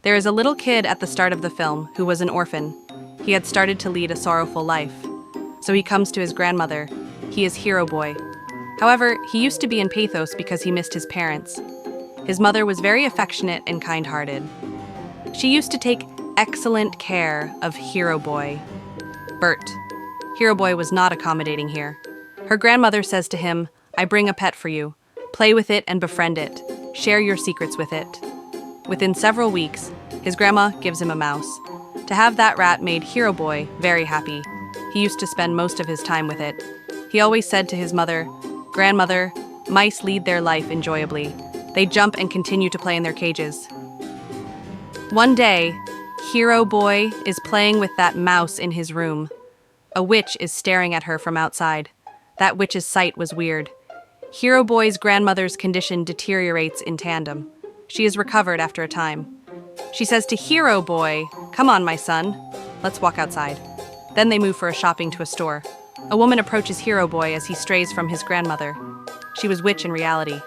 There is a little kid at the start of the film who was an orphan. He had started to lead a sorrowful life. So he comes to his grandmother. He is Hero Boy. However, he used to be in pathos because he missed his parents. His mother was very affectionate and kind-hearted. She used to take excellent care of Hero Boy. Bert. Hero Boy was not accommodating here. Her grandmother says to him, "I bring a pet for you. Play with it and befriend it. Share your secrets with it." Within several weeks, his grandma gives him a mouse. To have that rat made Hero Boy very happy. He used to spend most of his time with it. He always said to his mother, "Grandmother, mice lead their life enjoyably. They jump and continue to play in their cages." One day, Hero Boy is playing with that mouse in his room. A witch is staring at her from outside. That witch's sight was weird. Hero Boy's grandmother's condition deteriorates in tandem. She is recovered after a time. She says to Hero Boy, "Come on, my son. Let's walk outside." Then they move for a shopping to a store. A woman approaches Hero Boy as he strays from his grandmother. She was witch in reality.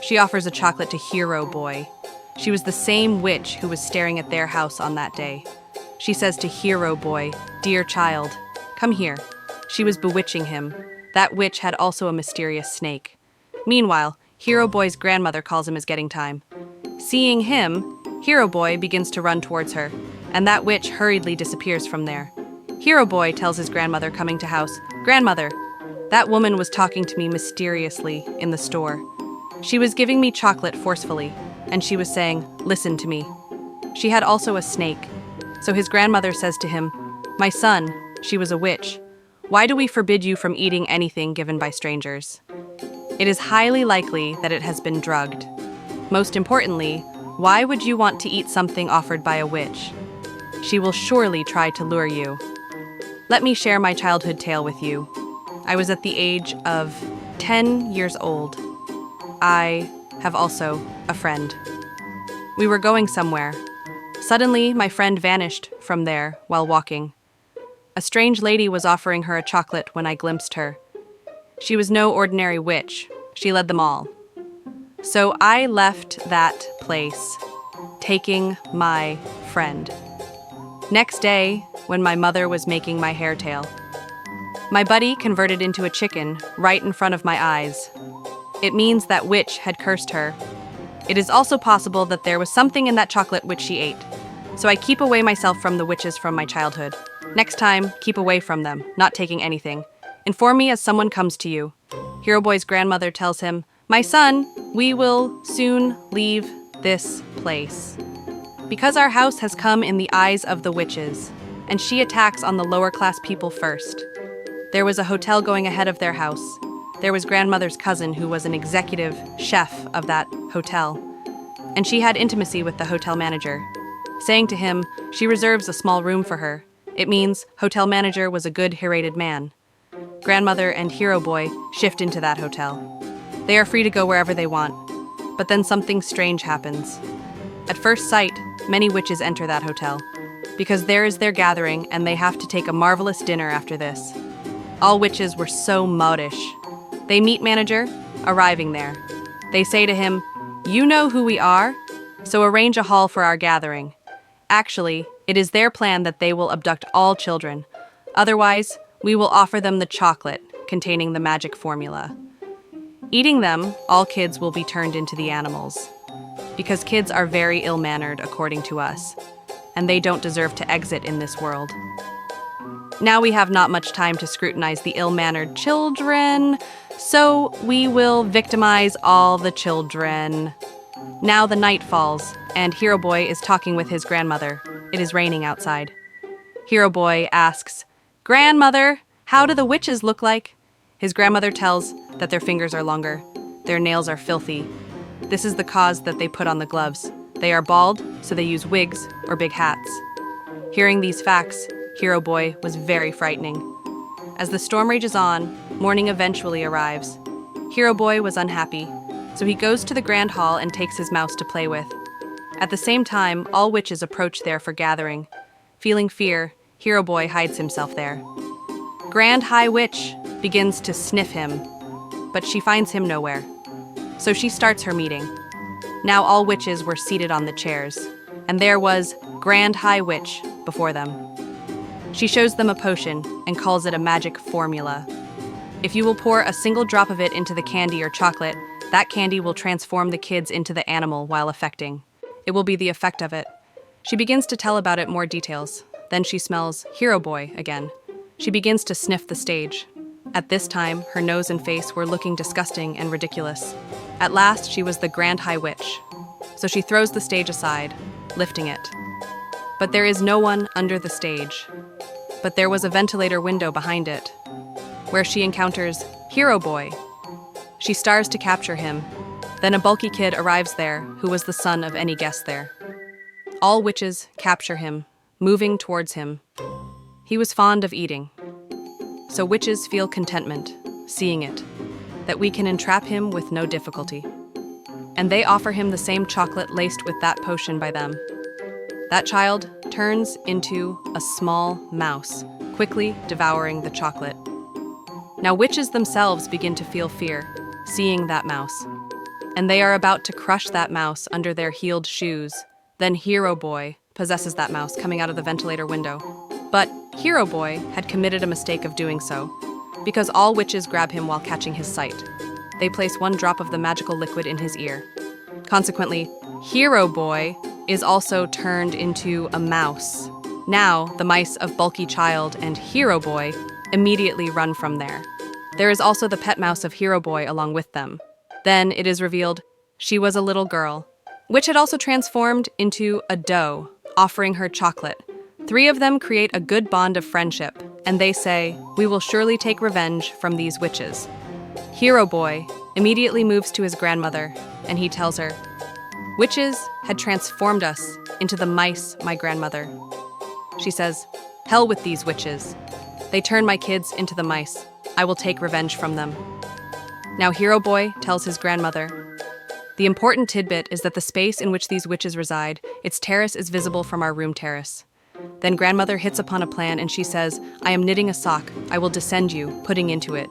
She offers a chocolate to Hero Boy. She was the same witch who was staring at their house on that day. She says to Hero Boy, "Dear child, come here." She was bewitching him. That witch had also a mysterious snake. Meanwhile, Hero Boy's grandmother calls him as getting time. Seeing him, Hero Boy begins to run towards her, and that witch hurriedly disappears from there. Hero Boy tells his grandmother coming to house, "Grandmother, that woman was talking to me mysteriously in the store. She was giving me chocolate forcefully, and she was saying, 'Listen to me.' She had also a snake." So his grandmother says to him, "My son, she was a witch. Why do we forbid you from eating anything given by strangers? It is highly likely that it has been drugged. Most importantly, why would you want to eat something offered by a witch? She will surely try to lure you." Let me share my childhood tale with you. I was at the age of 10 years old. I have also a friend. We were going somewhere. Suddenly, my friend vanished from there while walking. A strange lady was offering her a chocolate when I glimpsed her. She was no ordinary witch. She led them all. So I left that place, taking my friend. Next day, when my mother was making my hair tail, my buddy converted into a chicken right in front of my eyes. It means that witch had cursed her. It is also possible that there was something in that chocolate which she ate. So I keep away myself from the witches from my childhood. Next time, keep away from them, not taking anything. Inform me as someone comes to you. Hero Boy's grandmother tells him, "My son, we will soon leave this place." Because our house has come in the eyes of the witches, and she attacks on the lower class people first. There was a hotel going ahead of their house. There was grandmother's cousin who was an executive chef of that hotel, and she had intimacy with the hotel manager. Saying to him, she reserves a small room for her. It means hotel manager was a good herated man. Grandmother and Hero Boy shift into that hotel. They are free to go wherever they want, but then something strange happens. At first sight, many witches enter that hotel, because there is their gathering and they have to take a marvelous dinner after this. All witches were so modish. They meet manager, arriving there. They say to him, "You know who we are, so arrange a hall for our gathering." Actually, it is their plan that they will abduct all children. Otherwise, we will offer them the chocolate containing the magic formula. Eating them, all kids will be turned into the animals. Because kids are very ill-mannered, according to us, and they don't deserve to exit in this world. Now we have not much time to scrutinize the ill-mannered children, so we will victimize all the children. Now the night falls, and Hero Boy is talking with his grandmother. It is raining outside. Hero Boy asks, "Grandmother, how do the witches look like?" His grandmother tells that their fingers are longer. Their nails are filthy. This is the cause that they put on the gloves. They are bald, so they use wigs or big hats. Hearing these facts, Hero Boy was very frightening. As the storm rages on, morning eventually arrives. Hero Boy was unhappy, so he goes to the grand hall and takes his mouse to play with. At the same time, all witches approach there for gathering. Feeling fear, Hero Boy hides himself there. Grand High Witch begins to sniff him, but she finds him nowhere. So she starts her meeting. Now all witches were seated on the chairs. and there was Grand High Witch before them. She shows them a potion and calls it a magic formula. If you will pour a single drop of it into the candy or chocolate, that candy will transform the kids into the animal while affecting. It will be the effect of it. She begins to tell about it more details. Then she smells Hero Boy again. She begins to sniff the stage. At this time, her nose and face were looking disgusting and ridiculous. At last, she was the Grand High Witch. So she throws the stage aside, lifting it. But there is no one under the stage. But there was a ventilator window behind it, where she encounters Hero Boy. She stars to capture him. Then a bulky kid arrives there, who was the son of any guest there. All witches capture him, moving towards him. He was fond of eating. So witches feel contentment, seeing it, that we can entrap him with no difficulty. And they offer him the same chocolate laced with that potion by them. That child turns into a small mouse, quickly devouring the chocolate. Now witches themselves begin to feel fear, seeing that mouse. And they are about to crush that mouse under their heeled shoes. Then Hero Boy possesses that mouse coming out of the ventilator window. But Hero Boy had committed a mistake of doing so, because all witches grab him while catching his sight. They place one drop of the magical liquid in his ear. Consequently, Hero Boy is also turned into a mouse. Now, the mice of Bulky Child and Hero Boy immediately run from there. There is also the pet mouse of Hero Boy along with them. Then it is revealed she was a little girl, which had also transformed into a doe, offering her chocolate. 3 of them create a good bond of friendship, and they say, "We will surely take revenge from these witches." Hero Boy immediately moves to his grandmother, and he tells her, "Witches had transformed us into the mice, my grandmother." She says, "Hell with these witches. They turn my kids into the mice. I will take revenge from them." Now Hero Boy tells his grandmother, "The important tidbit is that the space in which these witches reside, its terrace is visible from our room terrace." Then grandmother hits upon a plan and she says, "I am knitting a sock. I will descend you, putting into it.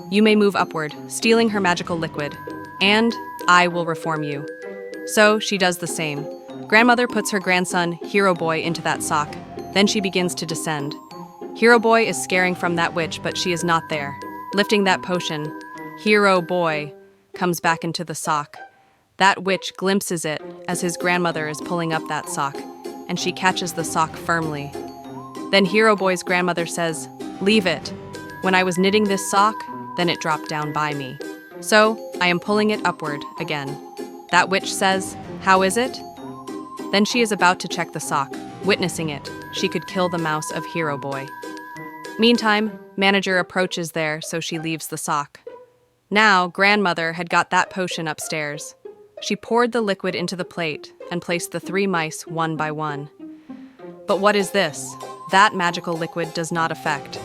You may move upward, stealing her magical liquid, and I will reform you." So she does the same. Grandmother puts her grandson, Hero Boy, into that sock. Then she begins to descend. Hero Boy is scaring from that witch, but she is not there. Lifting that potion, Hero Boy comes back into the sock. That witch glimpses it as his grandmother is pulling up that sock, and she catches the sock firmly. Then Hero Boy's grandmother says, "Leave it. When I was knitting this sock, then it dropped down by me. So I am pulling it upward again." That witch says, "How is it?" Then she is about to check the sock. Witnessing it, she could kill the mouse of Hero Boy. Meantime, manager approaches there, so she leaves the sock. Now, grandmother had got that potion upstairs. She poured the liquid into the plate and placed the 3 mice one by one. But what is this? That magical liquid does not affect,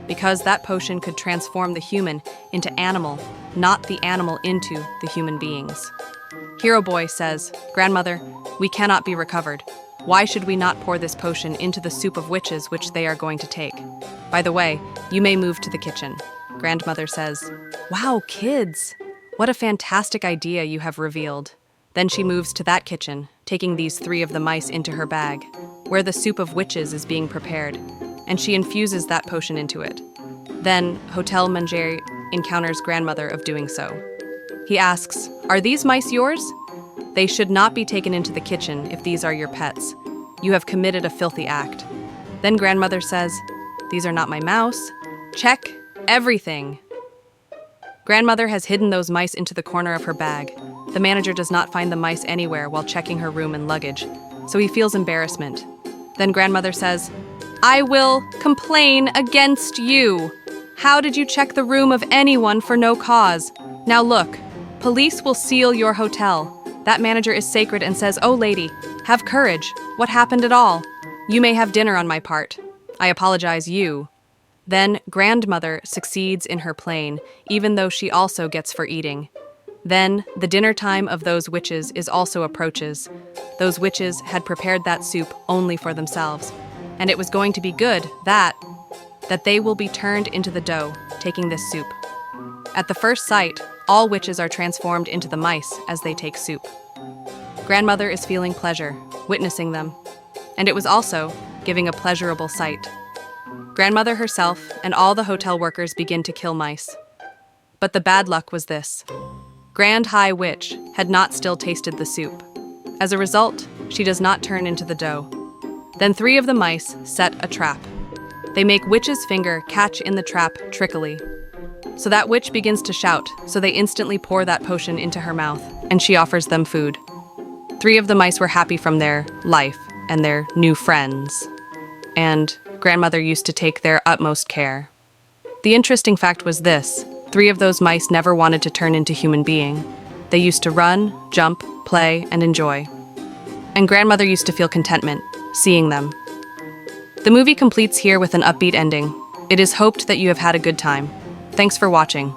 because that potion could transform the human into animal, not the animal into the human beings. Hero Boy says, "Grandmother, we cannot be recovered. Why should we not pour this potion into the soup of witches which they are going to take? By the way, you may move to the kitchen." Grandmother says, "Wow, kids! What a fantastic idea you have revealed." Then she moves to that kitchen, taking these 3 of the mice into her bag, where the soup of witches is being prepared, and she infuses that potion into it. Then Hotel Manger encounters grandmother of doing so. He asks, "Are these mice yours? They should not be taken into the kitchen if these are your pets. You have committed a filthy act." Then grandmother says, "These are not my mouse. Check everything." Grandmother has hidden those mice into the corner of her bag. The manager does not find the mice anywhere while checking her room and luggage, so he feels embarrassment. Then grandmother says, "I will complain against you. How did you check the room of anyone for no cause? Now look, police will seal your hotel." That manager is sacred and says, "Oh lady, have courage. What happened at all? You may have dinner on my part. I apologize, you." Then grandmother succeeds in her plan, even though she also gets for eating. Then the dinner time of those witches is also approaches. Those witches had prepared that soup only for themselves, and it was going to be good that they will be turned into the dough, taking this soup. At the first sight, all witches are transformed into the mice as they take soup. Grandmother is feeling pleasure, witnessing them. And it was also giving a pleasurable sight. Grandmother herself and all the hotel workers begin to kill mice. But the bad luck was this. Grand High Witch had not still tasted the soup. As a result, she does not turn into the dough. Then 3 of the mice set a trap. They make Witch's finger catch in the trap trickily. So that witch begins to shout, so they instantly pour that potion into her mouth, and she offers them food. 3 of the mice were happy from their life and their new friends. And grandmother used to take their utmost care. The interesting fact was this: 3 of those mice never wanted to turn into human being. They used to run, jump, play, and enjoy. And grandmother used to feel contentment, seeing them. The movie completes here with an upbeat ending. It is hoped that you have had a good time. Thanks for watching.